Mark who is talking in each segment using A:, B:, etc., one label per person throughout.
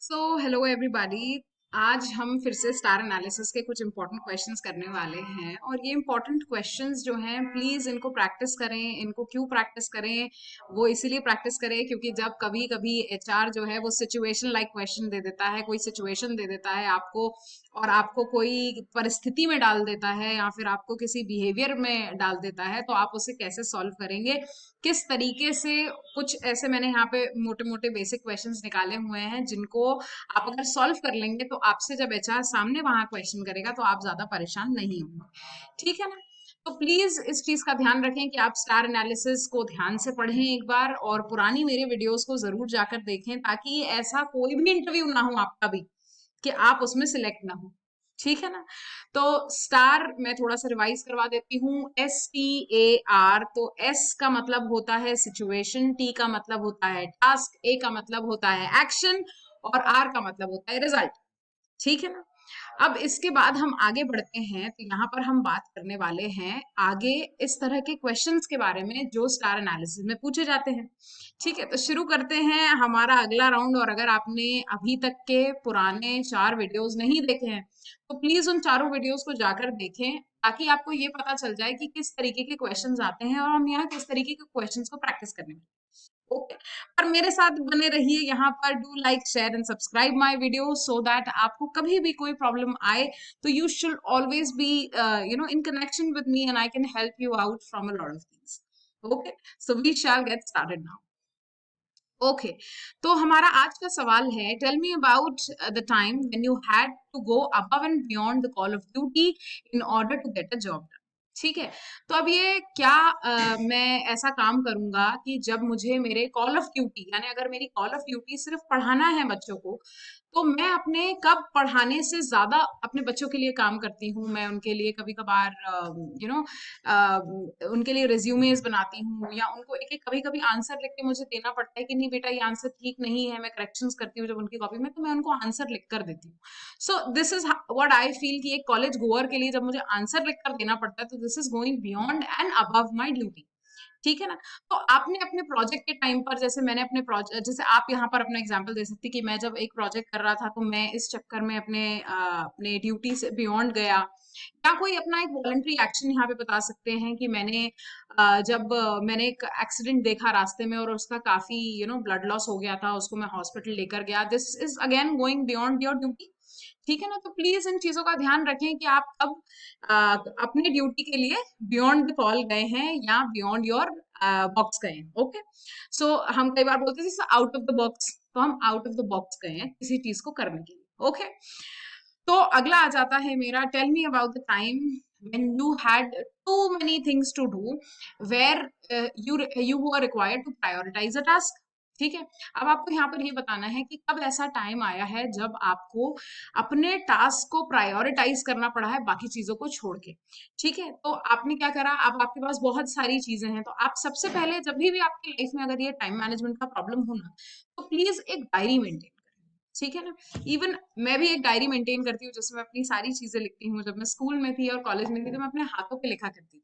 A: So hello everybody. आज हम फिर से स्टार एनालिसिस के कुछ इंपॉर्टेंट क्वेश्चंस करने वाले हैं और ये इंपॉर्टेंट क्वेश्चंस जो हैं प्लीज इनको प्रैक्टिस करें। इनको क्यों प्रैक्टिस करें? वो इसीलिए प्रैक्टिस करें क्योंकि जब कभी कभी एचआर जो है वो सिचुएशन लाइक क्वेश्चन दे देता है, कोई सिचुएशन दे देता है आपको और आपको कोई परिस्थिति में डाल देता है या फिर आपको किसी बिहेवियर में डाल देता है, तो आप उसे कैसे सॉल्व करेंगे, किस तरीके से। कुछ ऐसे मैंने यहाँ पे मोटे मोटे बेसिक क्वेश्चंस निकाले हुए हैं जिनको आप अगर सॉल्व कर लेंगे तो आपसे जब एचआर सामने वहां क्वेश्चन करेगा तो आप ज्यादा परेशान नहीं होंगे। ठीक है ना? तो प्लीज इस चीज का ध्यान रखें कि आप स्टार एनालिसिस को ध्यान से पढ़ें एक बार और पुरानी मेरे वीडियोस को जरूर जाकर देखें ताकि ऐसा कोई भी इंटरव्यू ना हो आपका भी कि आप उसमें सिलेक्ट ना हो। ठीक है ना? तो स्टार मैं थोड़ा सा रिवाइज करवा देती हूँ। STAR, तो S का मतलब होता है सिचुएशन, T का मतलब होता है टास्क, A का मतलब होता है एक्शन और R का मतलब होता है रिजल्ट। ठीक है ना? अब इसके बाद हम आगे बढ़ते हैं तो यहाँ पर हम बात करने वाले हैं आगे इस तरह के क्वेश्चंस के बारे में जो स्टार एनालिसिस में पूछे जाते हैं। ठीक है, तो शुरू करते हैं हमारा अगला राउंड। और अगर आपने अभी तक के पुराने 4 वीडियोस नहीं देखे हैं तो प्लीज उन चारों वीडियोस को जाकर देखें ताकि आपको ये पता चल जाए कि किस तरीके के क्वेश्चंस आते हैं और हम यहाँ किस तरीके के क्वेश्चंस को प्रैक्टिस करने में। ओके, पर मेरे साथ बने रहिए यहाँ पर। Do like share and subscribe my video so that आपको कभी भी कोई प्रॉब्लम आए तो you should always be in connection with me and I can help you out from a lot of things. Okay, so we shall get started now. Okay, तो हमारा आज का सवाल है, tell me about the time when you had to go above and beyond the call of duty in order to get a job. ठीक है, तो अब ये क्या मैं ऐसा काम करूंगा कि जब मुझे मेरे कॉल ऑफ ड्यूटी, यानी अगर मेरी कॉल ऑफ ड्यूटी सिर्फ पढ़ाना है बच्चों को, तो मैं अपने कब पढ़ाने से ज्यादा अपने बच्चों के लिए काम करती हूँ। मैं उनके लिए कभी कभार यू नो उनके लिए रिज्यूमेज बनाती हूँ या उनको एक एक कभी कभी आंसर लिख के मुझे देना पड़ता है कि नहीं बेटा ये आंसर ठीक नहीं है, मैं करेक्शंस करती हूँ जब उनकी कॉपी में, तो मैं उनको आंसर लिख कर देती हूँ। So this is what I feel कि एक कॉलेज गोअर के लिए जब मुझे आंसर लिख कर देना पड़ता है तो this is going beyond and above my duty. ठीक है ना? तो आपने अपने प्रोजेक्ट के टाइम पर, जैसे मैंने अपने प्रोजेक्ट, जैसे आप यहाँ पर अपना एग्जांपल दे सकती कि मैं जब एक प्रोजेक्ट कर रहा था तो मैं इस चक्कर में अपने ड्यूटी से बियॉन्ड गया, या कोई अपना एक वॉलंटरी एक्शन यहाँ पे बता सकते हैं कि मैंने जब मैंने एक एक्सीडेंट देखा रास्ते में और उसका काफी ब्लड लॉस हो गया था, उसको मैं हॉस्पिटल लेकर गया, this is again going beyond your duty. ठीक है ना? तो प्लीज इन चीजों का ध्यान रखें कि आप कब अपने ड्यूटी के लिए बियॉन्ड द कॉल गए हैं या बियॉन्ड योर बॉक्स गए हैं। ओके, सो हम कई बार बोलते हैं आउट ऑफ द बॉक्स, तो हम आउट ऑफ द बॉक्स गए हैं किसी चीज को करने के लिए। ओके, तो अगला आ जाता है मेरा, tell me about the time when you had too many things to do where you were required to prioritize a task। ठीक है, अब आपको यहाँ पर ये बताना है कि कब ऐसा टाइम आया है जब आपको अपने टास्क को प्रायोरिटाइज करना पड़ा है बाकी चीजों को छोड़ के। ठीक है, तो आपने क्या करा, अब आपके पास बहुत सारी चीजें हैं, तो आप सबसे पहले जब भी आपकी लाइफ में अगर ये टाइम मैनेजमेंट का प्रॉब्लम हो ना, तो प्लीज एक डायरी मेंटेन। ठीक है ना? इवन मैं भी एक डायरी मेंटेन करती हूँ जिसमें अपनी सारी चीजें लिखती हूँ। जब मैं स्कूल में थी और कॉलेज में थी तो मैं अपने हाथों पे लिखा करती थी।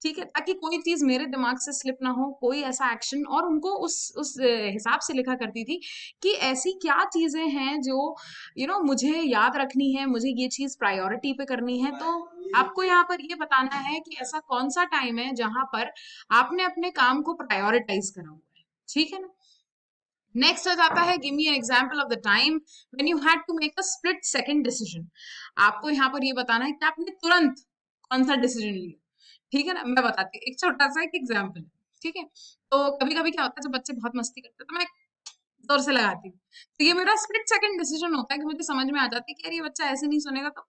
A: ठीक है, ताकि कोई चीज मेरे दिमाग से स्लिप ना हो, कोई ऐसा एक्शन, और उनको उस हिसाब से लिखा करती थी कि ऐसी क्या चीजें हैं जो मुझे याद रखनी है, मुझे ये चीज प्रायोरिटी पे करनी है। तो आपको यहाँ पर ये बताना है कि ऐसा कौन सा टाइम है जहां पर आपने अपने काम को प्रायोरिटाइज करा हुआ है। ठीक है ना? नेक्स्ट आ जाता है, give me an example of the time when you had to make a split second decision. आपको यहाँ पर ये बताना है कि आपने तुरंत कौन सा डिसीजन लिया। ठीक है ना? मैं बताती हूँ, एक छोटा सा एक एग्जांपल। ठीक है, तो कभी कभी क्या होता है जब बच्चे बहुत मस्ती करते हैं तो मैं जोर से लगाती हूँ, तो ये मेरा स्प्लिट सेकंड डिसीजन होता है कि मुझे समझ में आ जाती है कि यार ये बच्चा ऐसे नहीं सुनेगा तो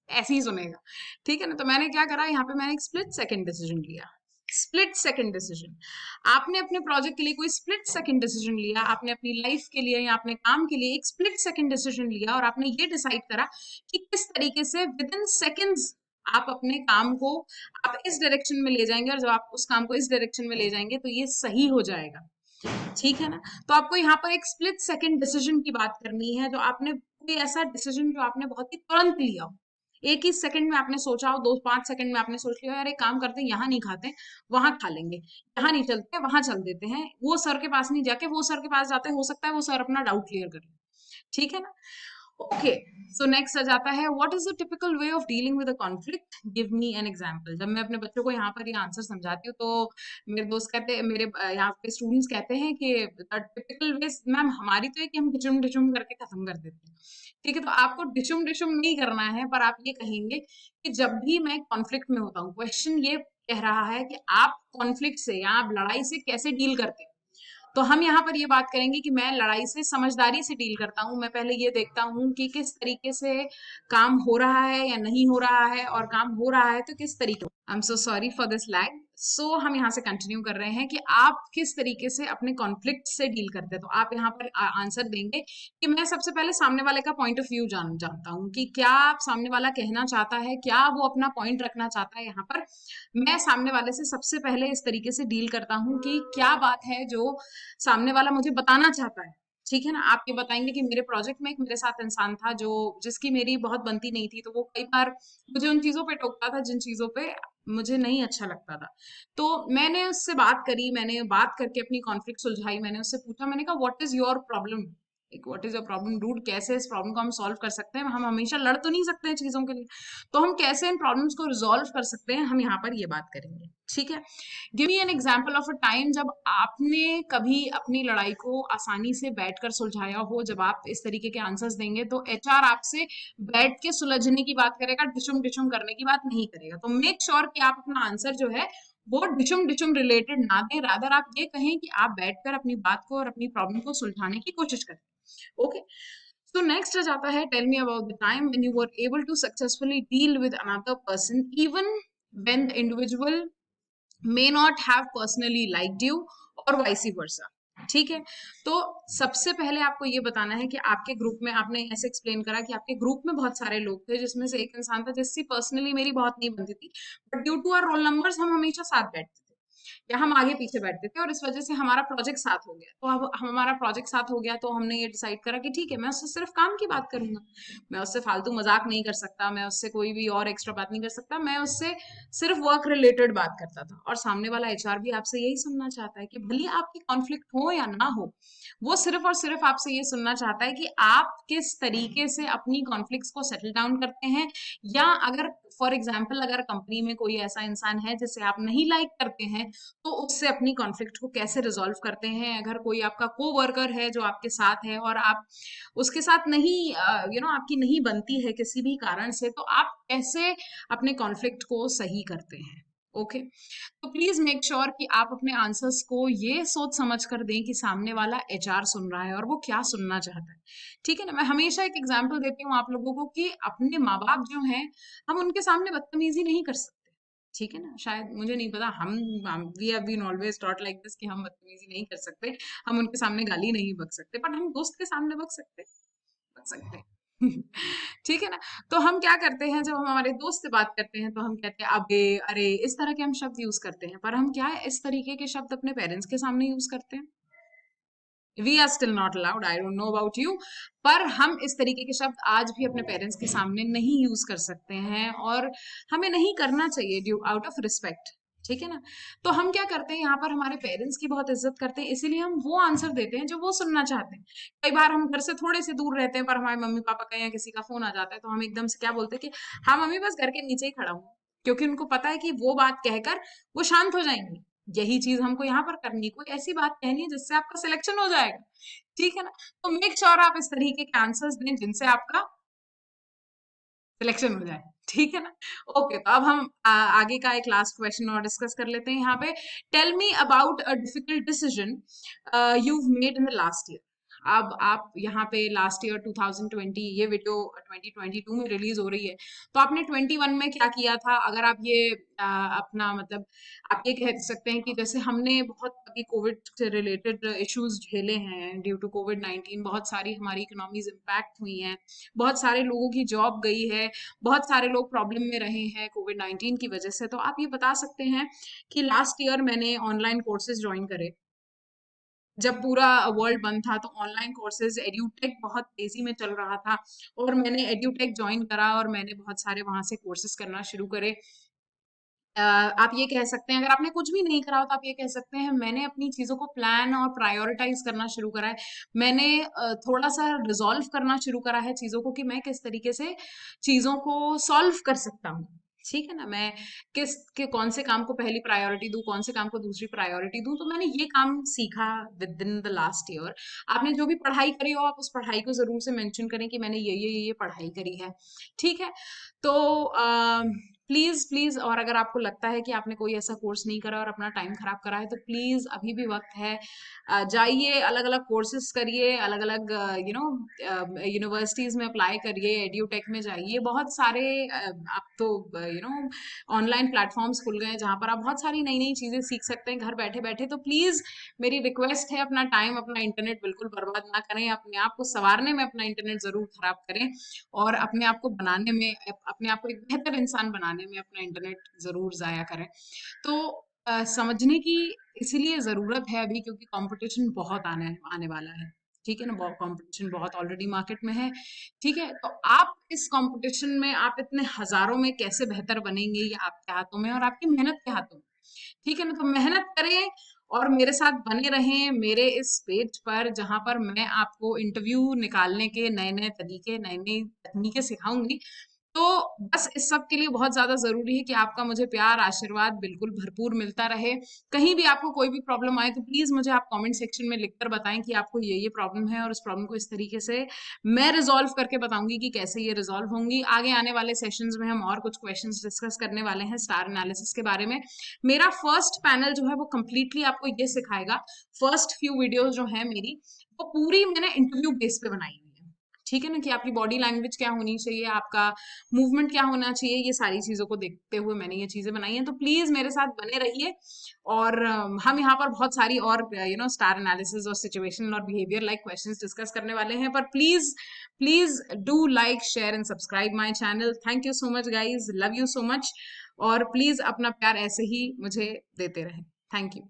A: ऐसे ही सुनेगा। ठीक है ना? तो मैंने क्या करा, यहाँ पे मैंने एक स्प्लिट सेकंड डिसीजन लिया। स्प्लिट सेकंड डिसीजन, आपने अपने प्रोजेक्ट के लिए कोई स्प्लिट सेकंड डिसीजन लिया, आपने अपनी लाइफ के लिए या अपने काम के लिए एक स्प्लिट सेकंड डिसीजन लिया और आपने ये डिसाइड करा कि किस तरीके से विद इन सेकेंड्स आप अपने काम को आप इस डायरेक्शन में ले जाएंगे और जब आप उस काम को इस डायरेक्शन में ले जाएंगे तो ये सही हो जाएगा। ठीक है ना? तो आपको यहाँ पर एक स्प्लिट सेकंड डिसीजन की बात करनी है, जो आपने कोई ऐसा डिसीजन जो आपने बहुत ही तुरंत लिया हो, एक ही सेकंड में आपने सोचा हो, 2-5 सेकंड में आपने सोच लिया यार एक काम करते हैं, यहाँ नहीं खाते वहां खा लेंगे, यहाँ नहीं चलते वहां चल देते हैं, वो सर के पास नहीं जाके वो सर के पास जाते हैं, हो सकता है वो सर अपना डाउट क्लियर कर ले। ठीक है ना? ओके, सो नेक्स्ट आ जाता है, what is the typical way of dealing with a conflict, give me an example. जब मैं अपने बच्चों को यहाँ पर ये आंसर समझाती हूँ तो मेरे दोस्त कहते हैं, मेरे यहाँ पे स्टूडेंट्स कहते हैं कि टिपिकल वे मैम हमारी तो है कि हम डिचुम डिचुम करके खत्म कर देते हैं। ठीक है, तो आपको डिचुम डिचुम नहीं करना है, पर आप ये कहेंगे कि जब भी मैं कॉन्फ्लिक्ट में होता हूँ, क्वेश्चन ये कह रहा है कि आप कॉन्फ्लिक्ट से या आप लड़ाई से कैसे डील करते हैं। तो हम यहाँ पर ये बात करेंगे कि मैं लड़ाई से समझदारी से डील करता हूँ। मैं पहले ये देखता हूँ कि किस तरीके से काम हो रहा है या नहीं हो रहा है, और काम हो रहा है तो किस तरीके। I am so sorry for this lag. So हम यहाँ से कंटिन्यू कर रहे हैं कि आप किस तरीके से अपने कॉन्फ्लिक्ट से डील करते हैं। तो आप यहाँ पर आंसर देंगे कि मैं सबसे पहले सामने वाले का पॉइंट ऑफ व्यू जानता हूँ कि क्या आप सामने वाला कहना चाहता है, क्या वो अपना पॉइंट रखना चाहता है। यहाँ पर मैं सामने वाले से सबसे पहले इस तरीके से डील करता हूँ कि क्या बात है जो सामने वाला मुझे बताना चाहता है। ठीक है ना? आप ये बताएंगे कि मेरे प्रोजेक्ट में एक मेरे साथ इंसान था जो जिसकी मेरी बहुत बनती नहीं थी, तो वो कई बार मुझे उन चीजों पे टोकता था जिन चीजों पे मुझे नहीं अच्छा लगता था। तो मैंने उससे बात करी, मैंने बात करके अपनी कॉन्फ्लिक्ट सुलझाई। मैंने उससे पूछा, मैंने कहा what is your problem, what is your problem dude, कैसे इस प्रॉब्लम को हम सॉल्व कर सकते हैं। हम हमेशा लड़ तो नहीं सकते हैं चीजों के लिए, तो हम कैसे इन प्रॉब्लम्स को रिजॉल्व कर सकते हैं, हम यहाँ पर ये बात करेंगे। ठीक है, give me an example of a time जब आपने कभी अपनी लड़ाई को आसानी से बैठकर सुलझाया हो। जब आप इस तरीके के आंसर्स देंगे तो एचआर आपसे बैठ के सुलझने की बात करेगा, डिशुम डिशुम करने की बात नहीं करेगा। तो मेक श्योर कि आप अपना आंसर जो है वो डिशुम डिशुम रिलेटेड ना दें, रादर आप ये कहें कि आप बैठकर अपनी बात को और अपनी प्रॉब्लम को सुलझाने की कोशिश करें। ओके, so next आ जाता है, tell me about the time when you were able to successfully deal with another person even when the individual may not have personally liked you और vice versa। ठीक है, तो सबसे पहले आपको ये बताना है कि आपके ग्रुप में, आपने ऐसे एक्सप्लेन करा कि आपके ग्रुप में बहुत सारे लोग थे जिसमें से एक इंसान था जिससे पर्सनली मेरी बहुत नहीं बनती थी, but due to our roll numbers हम हमेशा साथ बैठते थे या हम आगे पीछे बैठते थे, और इस वजह से हमारा प्रोजेक्ट साथ हो गया। तो अब हमारा प्रोजेक्ट साथ हो गया तो हमने ये डिसाइड करा कि ठीक है, मैं उससे सिर्फ काम की बात करूंगा, मैं उससे फालतू मजाक नहीं कर सकता, मैं उससे कोई भी और एक्स्ट्रा बात नहीं कर सकता, मैं उससे सिर्फ वर्क रिलेटेड बात करता था। और सामने वाला एचआर भी आपसे यही सुनना चाहता है कि भले आपकी कॉन्फ्लिक्ट हो या ना हो, वो सिर्फ और सिर्फ आपसे ये सुनना चाहता है कि आप किस तरीके से अपनी कॉन्फ्लिक्ट्स को सेटल डाउन करते हैं। या अगर फॉर एग्जाम्पल अगर कंपनी में कोई ऐसा इंसान है जिसे आप नहीं लाइक करते हैं, तो उससे अपनी कॉन्फ्लिक्ट को कैसे रिजॉल्व करते हैं। अगर कोई आपका को वर्कर है जो आपके साथ है और आप उसके साथ नहीं आपकी नहीं बनती है किसी भी कारण से, तो आप कैसे अपने कॉन्फ्लिक्ट को सही करते हैं। ओके, तो प्लीज मेक श्योर कि आप अपने आंसर्स को ये सोच समझ कर दें कि सामने वाला एचआर सुन रहा है और वो क्या सुनना चाहता है। ठीक है ना? मैं हमेशा एक एग्जांपल देती हूँ आप लोगों को कि अपने माँ बाप जो हैं, हम उनके सामने बदतमीजी नहीं कर सकते। ठीक है ना? शायद मुझे नहीं पता, हम we have been always taught like this कि हम बदतमीजी नहीं कर सकते, हम उनके सामने गाली नहीं बक सकते, बट हम दोस्त के सामने बक सकते हैं। ठीक है ना? तो हम क्या करते हैं, जब हम हमारे दोस्त से बात करते हैं तो हम कहते हैं अबे, अरे, इस तरह के हम शब्द यूज करते हैं। पर हम क्या है, इस तरीके के शब्द अपने पेरेंट्स के सामने यूज करते हैं? We are still not allowed, I don't know about you, पर हम इस तरीके के शब्द आज भी अपने पेरेंट्स के सामने नहीं यूज कर सकते हैं, और हमें नहीं करना चाहिए ड्यू आउट ऑफ रिस्पेक्ट। ठीक है ना? तो हम क्या करते हैं, यहाँ पर हमारे पेरेंट्स की बहुत इज्जत करते हैं, इसीलिए हम वो आंसर देते हैं जो वो सुनना चाहते हैं। कई बार हम घर से थोड़े से दूर रहते हैं पर हमारे मम्मी पापा का या किसी का फोन आ जाता है, तो हम एकदम से क्या बोलते हैं कि हाँ मम्मी, बस घर के नीचे ही खड़ा हूँ, क्योंकि उनको पता है कि वो बात कहकर वो शांत हो जाएंगी। यही चीज हमको यहाँ पर करनी है, कोई ऐसी बात कहनी है जिससे आपका सिलेक्शन हो जाएगा। ठीक है ना? तो मेक श्योर आप इस तरीके के आंसर्स दें जिनसे आपका सिलेक्शन हो जाए। ठीक है ना? ओके, तो अब हम आगे का एक लास्ट क्वेश्चन और डिस्कस कर लेते हैं यहाँ पे। Tell me about a difficult decision you made in the last year. अब आप यहाँ पे लास्ट ईयर 2020, ये वीडियो 2022 में रिलीज हो रही है, तो आपने 21 में क्या किया था? अगर आप ये अपना मतलब आप ये कह सकते हैं कि जैसे हमने बहुत अभी कोविड से रिलेटेड इश्यूज झेले हैं, ड्यू टू कोविड-19 बहुत सारी हमारी इकोनॉमीज इम्पैक्ट हुई हैं, बहुत सारे लोगों की जॉब गई है, बहुत सारे लोग प्रॉब्लम में रहे हैं कोविड-19 की वजह से। तो आप ये बता सकते हैं कि लास्ट ईयर मैंने ऑनलाइन कोर्सेज ज्वाइन करे, जब पूरा वर्ल्ड बंद था, तो ऑनलाइन कोर्सेज एड्यूटेक बहुत तेजी में चल रहा था, और मैंने एड्यूटेक ज्वाइन करा और मैंने बहुत सारे वहां से कोर्सेज करना शुरू करे। आप ये कह सकते हैं, अगर आपने कुछ भी नहीं करा हो तो आप ये कह सकते हैं मैंने अपनी चीजों को प्लान और प्रायोरिटाइज करना शुरू करा है। मैंने थोड़ा सा रिजॉल्व करना शुरू करा है चीजों को कि मैं किस तरीके से चीजों को सॉल्व कर सकता हूँ। ठीक है ना, मैं किस के कौन से काम को पहली प्रायोरिटी दूं, कौन से काम को दूसरी प्रायोरिटी दूं, तो मैंने ये काम सीखा with in the last year. आपने जो भी पढ़ाई करी हो, आप उस पढ़ाई को जरूर से मेंशन करें कि मैंने ये पढ़ाई करी है। ठीक है, तो प्लीज प्लीज, और अगर आपको लगता है कि आपने कोई ऐसा कोर्स नहीं करा और अपना टाइम खराब करा है, तो प्लीज अभी भी वक्त है। जाइए, अलग अलग कोर्सेज करिए, अलग अलग यूनिवर्सिटीज में अप्लाई करिए, एड्यूटेक में जाइए, बहुत सारे आप तो ऑनलाइन प्लेटफॉर्म्स खुल गए हैं जहां पर आप बहुत सारी नई नई चीजें सीख सकते हैं घर बैठे बैठे। तो प्लीज मेरी रिक्वेस्ट है, अपना टाइम, अपना इंटरनेट बिल्कुल बर्बाद ना करें, अपने आप को संवारने में अपना इंटरनेट जरूर खराब करें, और अपने आप को बनाने में, अपने आप को एक बेहतर इंसान बनाने में अपना इंटरनेट जरूर जाया करें। तो समझने की इसीलिए जरूरत है अभी, क्योंकि कंपटीशन बहुत आने आने वाला है। ठीक है ना, कंपटीशन बहुत ऑलरेडी मार्केट में है। ठीक है, तो आप इस कंपटीशन में, आप इतने हजारों में कैसे बेहतर बनेंगे, ये आपके हाथों में और आपकी मेहनत के हाथों में। ठीक है ना, तो मेहनत करें और मेरे साथ बने रहें मेरे इस पेज पर, जहां पर मैं आपको इंटरव्यू निकालने के नए नए तरीके, नई नई तकनीकें सिखाऊंगी। तो बस इस सब के लिए बहुत ज्यादा जरूरी है कि आपका मुझे प्यार, आशीर्वाद बिल्कुल भरपूर मिलता रहे। कहीं भी आपको कोई भी प्रॉब्लम आए तो प्लीज मुझे आप कमेंट सेक्शन में लिखकर बताएं कि आपको ये प्रॉब्लम है, और उस प्रॉब्लम को इस तरीके से मैं रिजॉल्व करके बताऊंगी कि कैसे ये रिजॉल्व होंगी। आगे आने वाले सेशंस में हम और कुछ क्वेश्चंस डिस्कस करने वाले हैं स्टार एनालिसिस के बारे में। मेरा फर्स्ट पैनल जो है वो कंप्लीटली आपको ये सिखाएगा। फर्स्ट फ्यू वीडियोस जो है मेरी, वो पूरी मैंने इंटरव्यू बेस पे बनाई हुई है। ठीक है ना, कि आपकी बॉडी लैंग्वेज क्या होनी चाहिए, आपका मूवमेंट क्या होना चाहिए, ये सारी चीजों को देखते हुए मैंने ये चीजें बनाई हैं। तो प्लीज मेरे साथ बने रहिए, और हम यहाँ पर बहुत सारी और स्टार एनालिसिस और सिचुएशनल और बिहेवियर लाइक क्वेश्चंस डिस्कस करने वाले हैं। पर please please do like, share and subscribe my channel. Thank you so much guys, love you so much, और प्लीज अपना प्यार ऐसे ही मुझे देते रहें। Thank you.